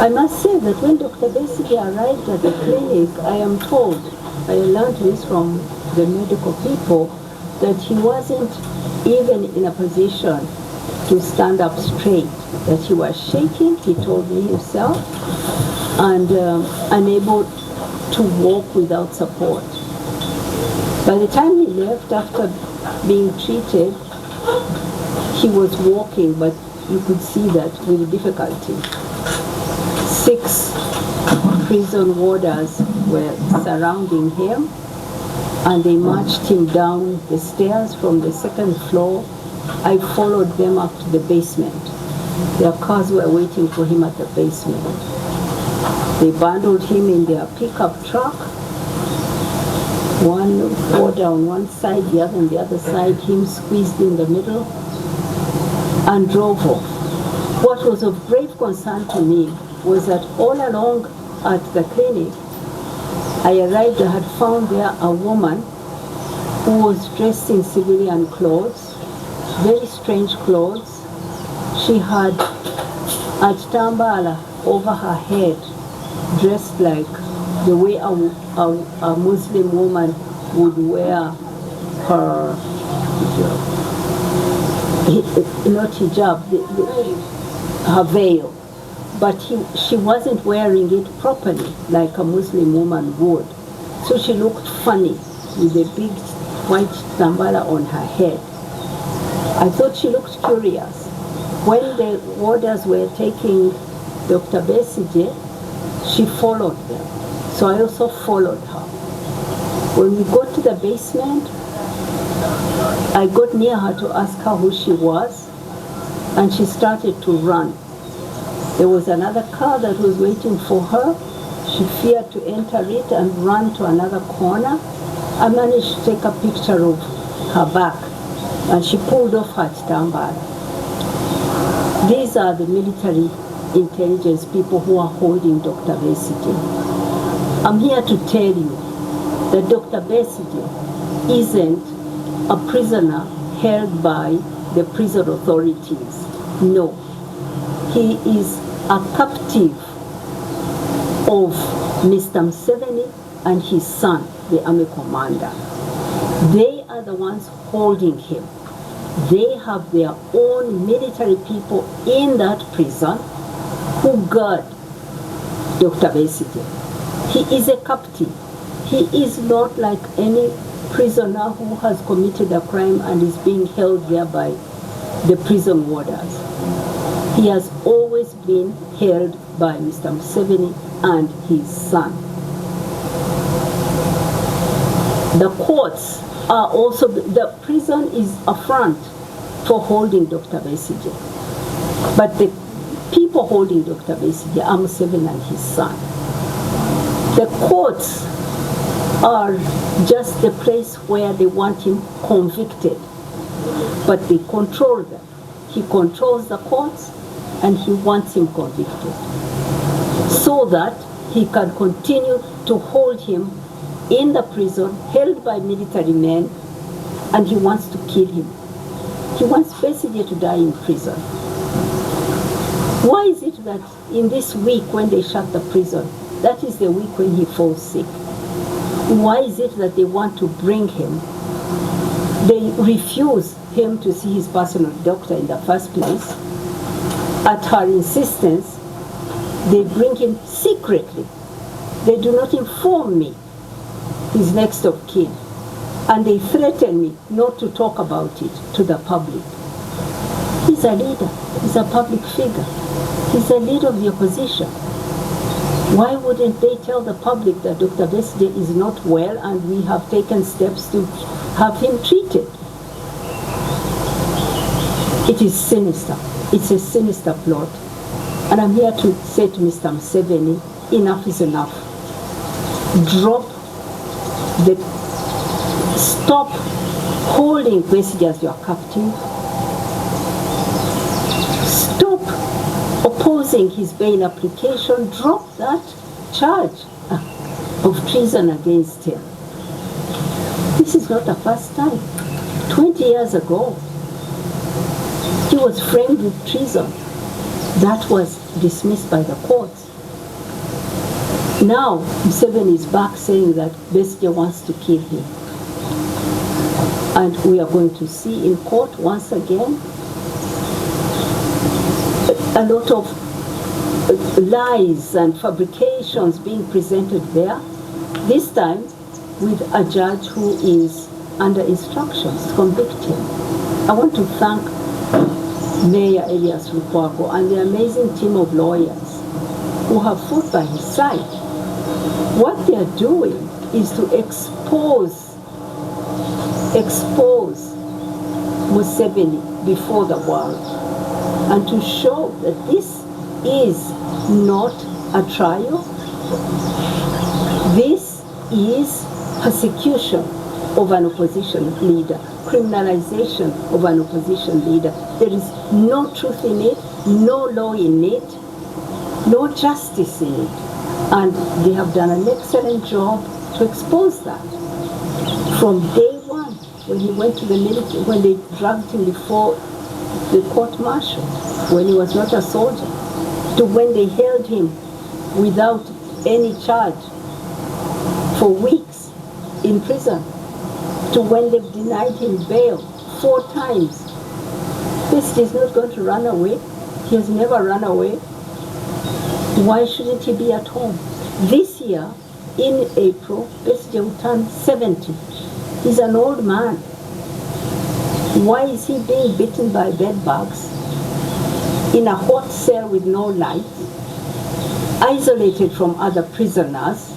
I must say that when Dr. Besigye arrived at the clinic, I am told, I learned this from the medical people, that he wasn't even in a position to stand up straight, that he was shaking, he told me himself, and unable to walk without support. By the time he left after being treated, he was walking, but you could see that with difficulty. 6 prison warders were surrounding him, and they marched him down the stairs from the 2nd floor. I followed them up to the basement. Their cars were waiting for him at the basement. They bundled him in their pickup truck, one border on one side, the other on the other side, him squeezed in the middle, and drove off. What was of grave concern to me was that all along at the clinic, I arrived, I had found there a woman who was dressed in civilian clothes, very strange clothes. She had a tambala over her head, dressed like the way a Muslim woman would wear her, not hijab, her veil. But she wasn't wearing it properly like a Muslim woman would. So she looked funny with a big white tambala on her head. I thought she looked curious. When the warders were taking Dr. Besigye, she followed them. So I also followed her. When we got to the basement, I got near her to ask her who she was, and she started to run. There was another car that was waiting for her. She feared to enter it and ran to another corner. I managed to take a picture of her back, and she pulled off her tambara. These are the military intelligence people who are holding Dr. Besigye. I'm here to tell you that Dr. Besigye isn't a prisoner held by the prison authorities. No. He is a captive of Mr. Museveni and his son, the army commander. They are the ones holding him. They have their own military people in that prison who guard Dr. Besigye. He is a captive. He is not like any prisoner who has committed a crime and is being held there by the prison warders. He has always been held by Mr. Museveni and his son. The courts are also, the prison is a front for holding Dr. Besigye. But the people holding Dr. Besigye are Museveni and his son. The courts are just the place where they want him convicted, but they control them. He controls the courts, and he wants him convicted so that he can continue to hold him in the prison, held by military men, and he wants to kill him. He wants Besigye to die in prison. Why is it that in this week when they shut the prison, that is the week when he falls sick? Why is it that they want to bring him? They refuse him to see his personal doctor in the first place. At her insistence, they bring him secretly. They do not inform me, his next of kin. And they threaten me not to talk about it to the public. He's a leader. He's a public figure. He's a leader of the opposition. Why wouldn't they tell the public that Dr. Besigye is not well and we have taken steps to have him treated? It is sinister. It's a sinister plot. And I'm here to say to Mr. Museveni, enough is enough. Stop holding Besigye as your captive. Stop opposing his bail application. Drop that charge of treason against him. This is not the first time. 20 years ago, he was framed with treason. That was dismissed by the courts. Now, Museveni is back saying that Besigye wants to kill him. And we are going to see in court once again a lot of lies and fabrications being presented there, this time with a judge who is under instructions to convict him. I want to thank Mayor Elias Lukwago and the amazing team of lawyers who have fought by his side. What they are doing is to expose Museveni before the world and to show that this is not a trial. This is persecution of an opposition leader, criminalization of an opposition leader. There is no truth in it, no law in it, no justice in it. And they have done an excellent job to expose that. From day one, when he went to the military, when they dragged him before the court-martial, when he was not a soldier, to when they held him without any charge for weeks in prison, to when they denied him bail 4 times. Besigye is not going to run away. He has never run away. Why shouldn't he be at home? This year, in April, Besigye will turn 70. He's an old man. Why is he being bitten by bed bugs in a hot cell with no light, isolated from other prisoners,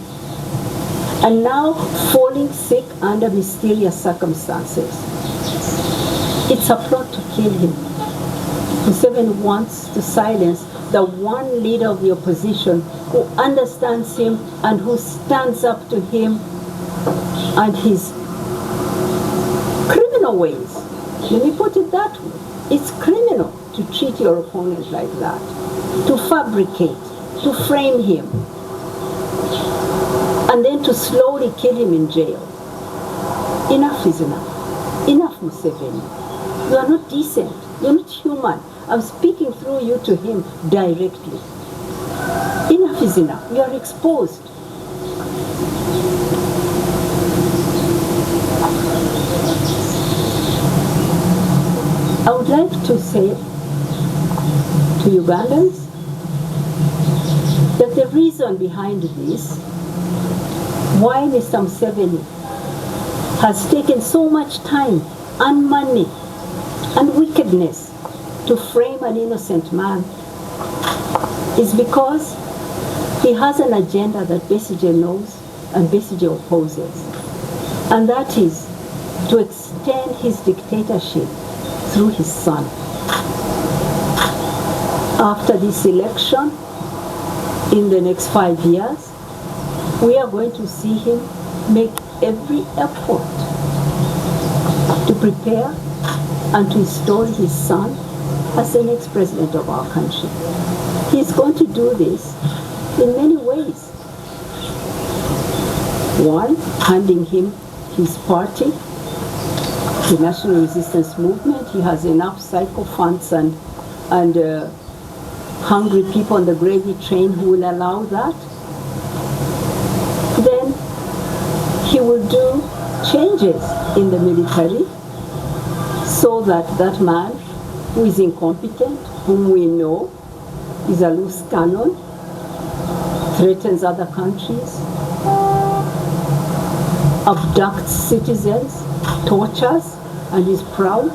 and now falling sick under mysterious circumstances? It's a plot to kill him. Museveni wants to silence the one leader of the opposition who understands him and who stands up to him and his criminal ways. Let me put it that way. It's criminal to treat your opponent like that, to fabricate, to frame him, and then to slowly kill him in jail. Enough is enough. Enough, Museveni. You are not decent. You're not human. I'm speaking through you to him directly. Enough is enough. You are exposed. I would like to say to Ugandans that the reason behind this, why Mr. Museveni has taken so much time and money and wickedness to frame an innocent man, is because he has an agenda that Besigye knows and Besigye opposes. And that is to extend his dictatorship through his son. After this election, in the next 5 years, we are going to see him make every effort to prepare and to install his son as the next president of our country. He's going to do this in many ways. One, handing him his party, the National Resistance Movement. He has enough sycophants and hungry people on the gravy train who will allow that. Then he will do changes in the military so that that man who is incompetent, whom we know is a loose cannon, threatens other countries, abducts citizens, tortures, and is proud,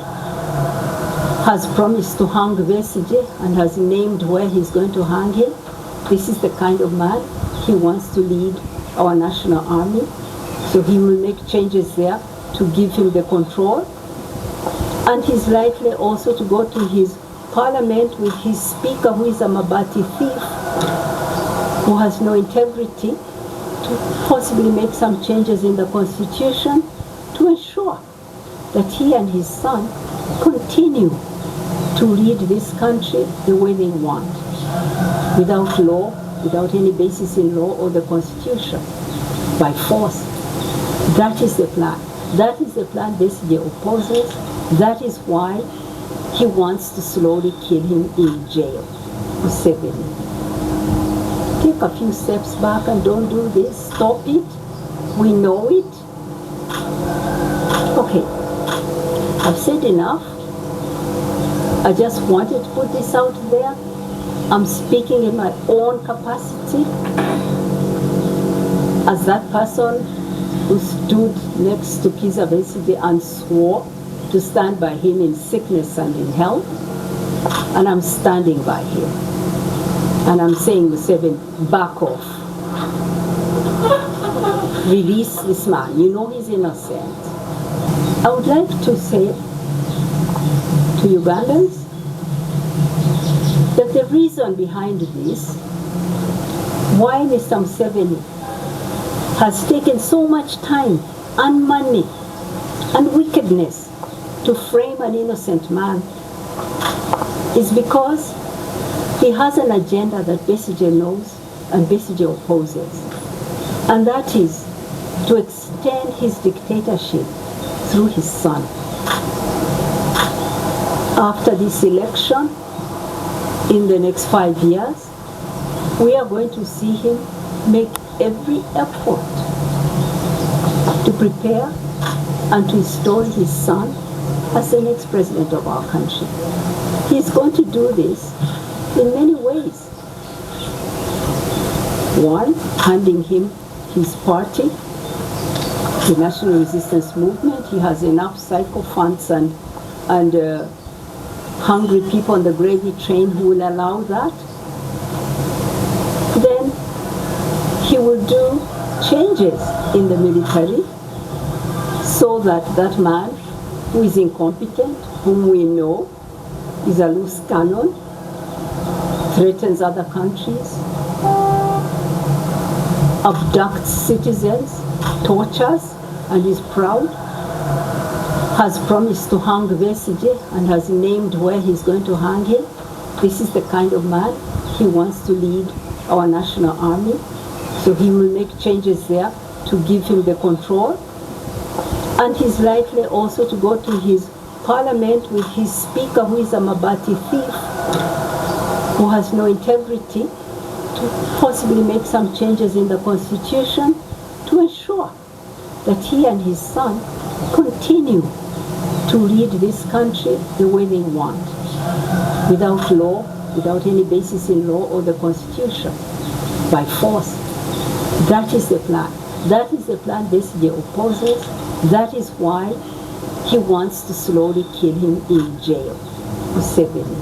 has promised to hang Besigye and has named where he's going to hang him. This is the kind of man he wants to lead our national army. So he will make changes there to give him the control. And he's likely also to go to his parliament with his speaker, who is a Mabati thief, who has no integrity, to possibly make some changes in the constitution to ensure that he and his son continue to lead this country the way they want, without law, without any basis in law or the constitution, by force. That is the plan. That is the plan Besigye opposes. That is why he wants to slowly kill him in jail. Museveni. take a few steps back and don't do this. Stop it. We know it. Okay, I've said enough. I just wanted to put this out there. I'm speaking in my own capacity as that person who stood next to Kizza Besigye and swore to stand by him in sickness and in health. And I'm standing by him. And I'm saying, Museveni, back off. Release this man. You know he's innocent. I would like to say to Ugandans that the reason behind this, why Mr. Museveni has taken so much time and money and wickedness to frame an innocent man, is because he has an agenda that Besigye knows and Besigye opposes. And that is to extend his dictatorship through his son. After this election, in the next 5 years, we are going to see him make every effort to prepare and to install his son as the next president of our country. He's going to do this in many ways. One, handing him his party, the National Resistance Movement. He has enough sycophants and hungry people on the gravy train who will allow that. Then he will do changes in the military so that that man who is incompetent, whom we know is a loose cannon, threatens other countries, abducts citizens, tortures, and is proud, has promised to hang Besigye and has named where he's going to hang him. This is the kind of man he wants to lead our national army. So he will make changes there to give him the control. And he's likely also to go to his parliament with his speaker, who is a Mabati thief, who has no integrity, to possibly make some changes in the constitution to ensure that he and his son continue to lead this country the way they want, without law, without any basis in law or the constitution, by force. That is the plan. That is the plan Besigye opposes. That is why he wants to slowly kill him in jail. Museveni,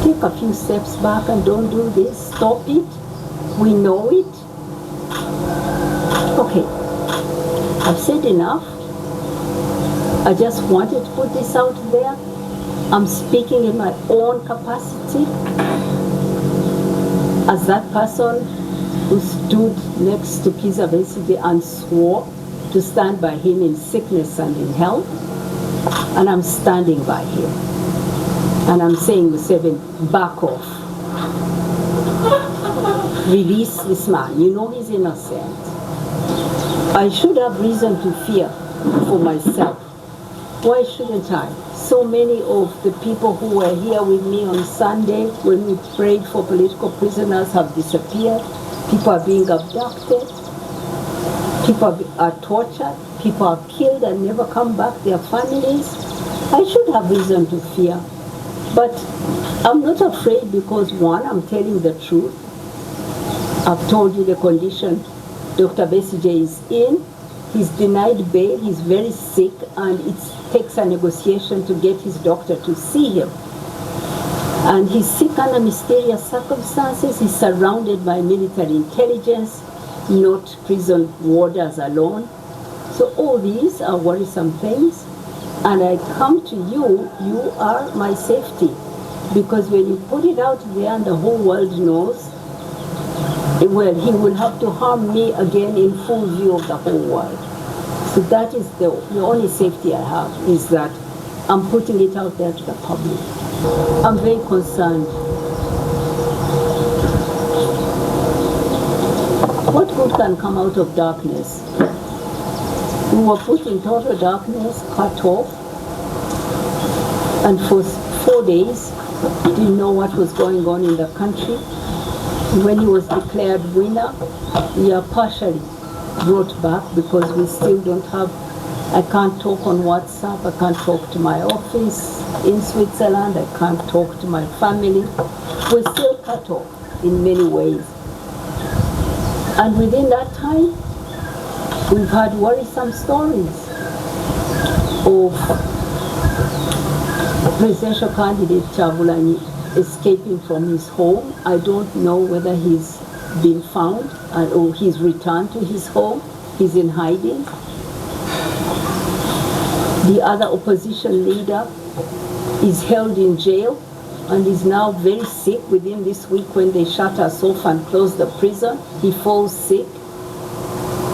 take a few steps back and don't do this. Stop it. We know it. Okay, I've said enough. I just wanted to put this out there. I'm speaking in my own capacity as that person who stood next to Kizza Besigye and swore to stand by him in sickness and in health. And I'm standing by him. And I'm saying, Museveni, back off. Release this man. You know he's innocent. I should have reason to fear for myself. Why shouldn't I? So many of the people who were here with me on Sunday when we prayed for political prisoners have disappeared. People are being abducted. People are tortured. People are killed and never come back, their families. I should have reason to fear. But I'm not afraid because, one, I'm telling the truth. I've told you the condition Dr. Besigye is in. He's denied bail, he's very sick, and it takes a negotiation to get his doctor to see him. And he's sick under mysterious circumstances. He's surrounded by military intelligence, not prison warders alone. So all these are worrisome things. And I come to you, you are my safety. Because when you put it out there and the whole world knows, well, he will have to harm me again in full view of the whole world. So that is the only safety I have, is that I'm putting it out there to the public. I'm very concerned. What good can come out of darkness? We were put in total darkness, cut off, and for 4 days didn't know what was going on in the country. When he was declared winner, we are partially brought back because we still don't have, I can't talk on WhatsApp, I can't talk to my office in Switzerland, I can't talk to my family. We're still cut off in many ways. And within that time, we've had worrisome stories of presidential candidate Kyagulanyi escaping from his home. I don't know whether he's been found or he's returned to his home. He's in hiding. The other opposition leader is held in jail and is now very sick. Within this week, when they shut us off and closed the prison, he falls sick.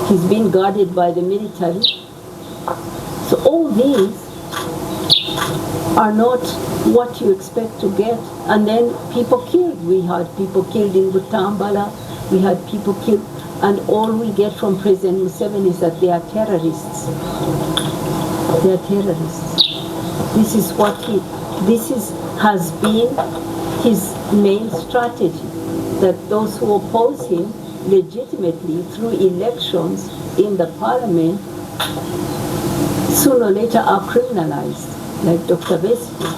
He's been guarded by the military. So all these are not what you expect to get. And then people killed. We had people killed in Butambala. We had people killed. And all we get from President Museveni is that they are terrorists. They are terrorists. This is what has been his main strategy, that those who oppose him legitimately through elections in the parliament sooner or later are criminalized, like Dr. Besigye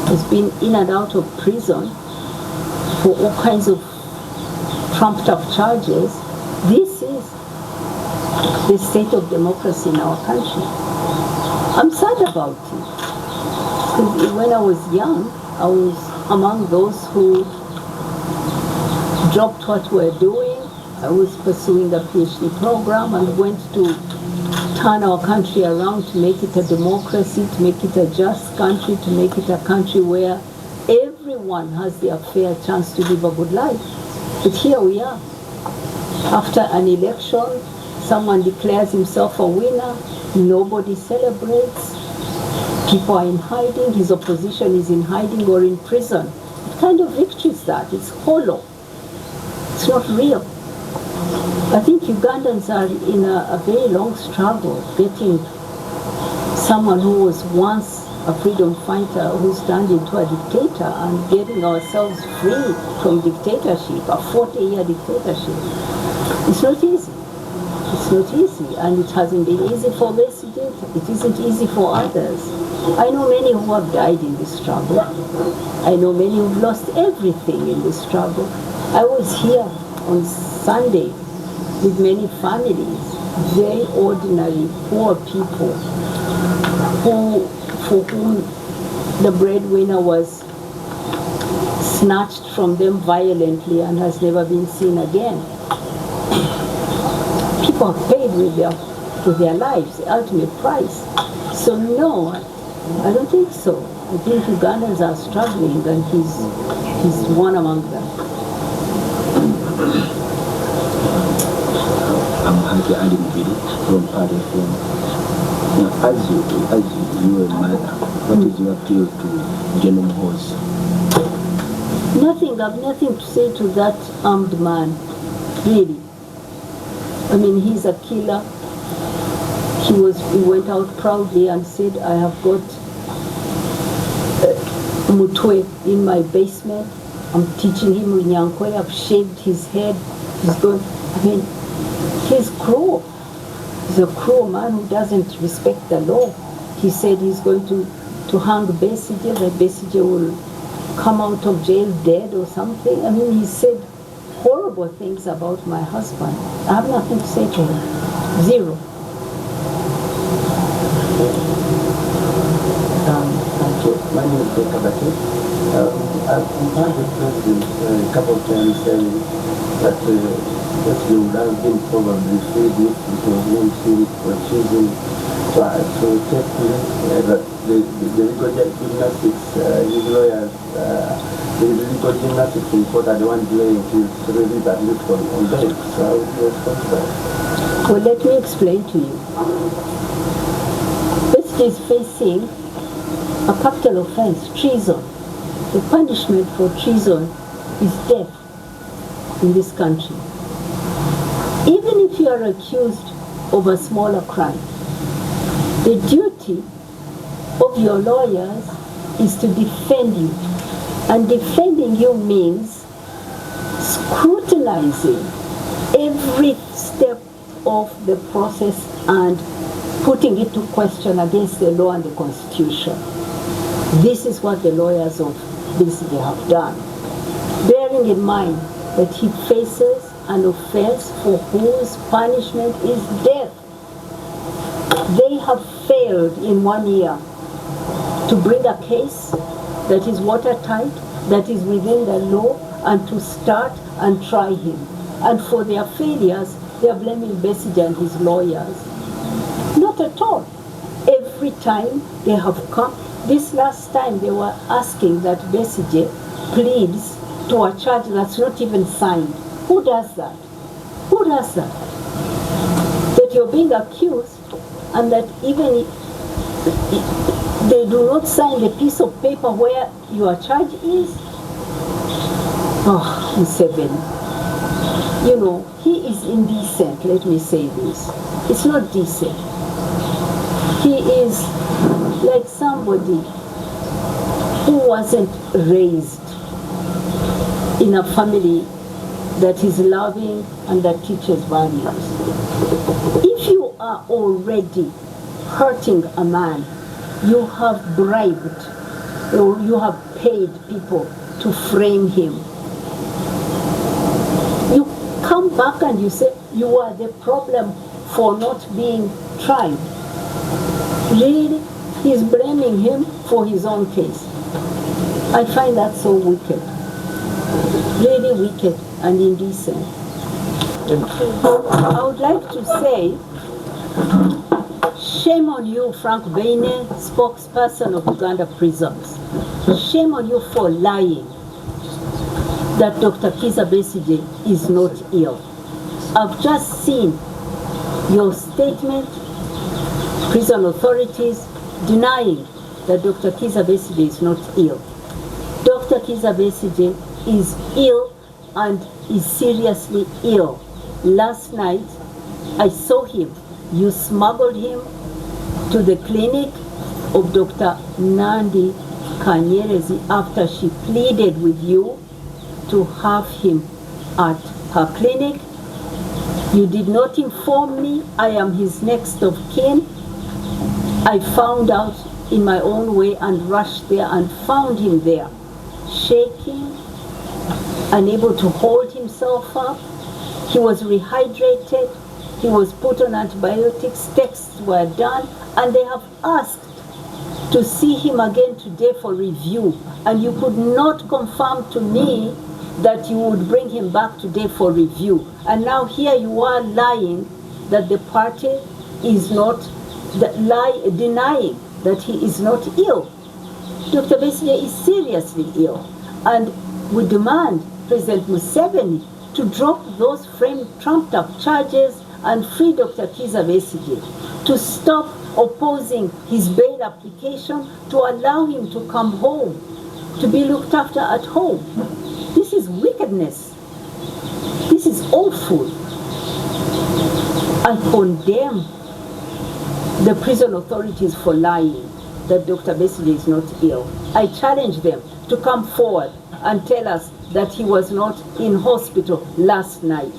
has been in and out of prison for all kinds of trumped up charges. This is the state of democracy in our country. I'm sad about it. Because when I was young, I was among those who dropped what we're doing. I was pursuing the PhD program and went to turn our country around to make it a democracy, to make it a just country, to make it a country where everyone has their fair chance to live a good life. But here we are. After an election, someone declares himself a winner, nobody celebrates, people are in hiding, his opposition is in hiding or in prison. What kind of victory is that? It's hollow. It's not real. I think Ugandans are in a very long struggle getting someone who was once a freedom fighter who's turned into a dictator and getting ourselves free from dictatorship, a 40-year dictatorship. It's not easy. It's not easy, and it hasn't been easy for Besigye. It isn't easy for others. I know many who have died in this struggle. I know many who've lost everything in this struggle. I was here on Sunday with many families, very ordinary, poor people, for whom the breadwinner was snatched from them violently and has never been seen again. People have paid with their lives, the ultimate price. So no, I don't think so. I think Ugandans are struggling, and he's one among them. I'm Haji Ali Mubiri from RFM. Now, as you are a mother, what is your appeal to General Muhoozi? Nothing. I've nothing to say to that armed man, really. I mean, he's a killer. He went out proudly and said, I have got Mutwe in my basement. I'm teaching him Runyankwe. I've shaved his head. He's going, I mean, he's cruel. He's a cruel man who doesn't respect the law. He said he's going to hang Besigye, that Besigye will come out of jail dead or something. I mean, he said horrible things about my husband. I have nothing to say to him. Zero. Thank you. My name is Kizza. I've heard the president a couple of times saying that you would have been probably freed if it was him for choosing to take that the legal gymnastics, his lawyers, the legal gymnastics in court are the ones delaying his release at least on bail. So I would respect that. Well, let me explain to you. Besigye is facing a capital offense, treason. The punishment for treason is death in this country. Even if you are accused of a smaller crime, the duty of your lawyers is to defend you. And defending you means scrutinizing every step of the process and putting it to question against the law and the Constitution. This is what the lawyers of Besigye have done, bearing in mind that he faces an offense for whose punishment is death. They have failed in 1 year to bring a case that is watertight, that is within the law, and to start and try him. And for their failures, they are blaming Besigye and his lawyers. Not at all. Every time they have come, this last time they were asking that Besigye pleads to a charge that's not even signed. Who does that? Who does that? That you're being accused and that even if they do not sign the piece of paper where your charge is? Oh, Museveni. You know, he is indecent, let me say this. It's not decent. He is like somebody who wasn't raised in a family that is loving and that teaches values. If you are already hurting a man, you have bribed or you have paid people to frame him. You come back and you say you are the problem for not being tried. Really? He's blaming him for his own case. I find that so wicked. Really wicked and indecent. I would like to say, shame on you, Frank Beine, spokesperson of Uganda prisons. Shame on you for lying that Dr. Kizza Besigye is not ill. I've just seen your statement, prison authorities denying that Dr. Kizza Besigye is not ill. Dr. Kizza Besigye is ill and is seriously ill. Last night, I saw him. You smuggled him to the clinic of Dr. Nandi Kanyerezi after she pleaded with you to have him at her clinic. You did not inform me. I am his next of kin. I found out in my own way and rushed there and found him there, shaking, unable to hold himself up. He was rehydrated. He was put on antibiotics. Tests were done, and they have asked to see him again today for review. And you could not confirm to me that you would bring him back today for review. And now here you are lying that the party is not, denying that he is not ill. Dr. Besigye is seriously ill. And we demand President Museveni to drop those framed, trumped up charges and free Dr. Kizza Besigye, to stop opposing his bail application, to allow him to come home, to be looked after at home. This is wickedness. This is awful. I condemn the prison authorities for lying that Dr. Besigye is not ill. I challenge them to come forward and tell us that he was not in hospital last night.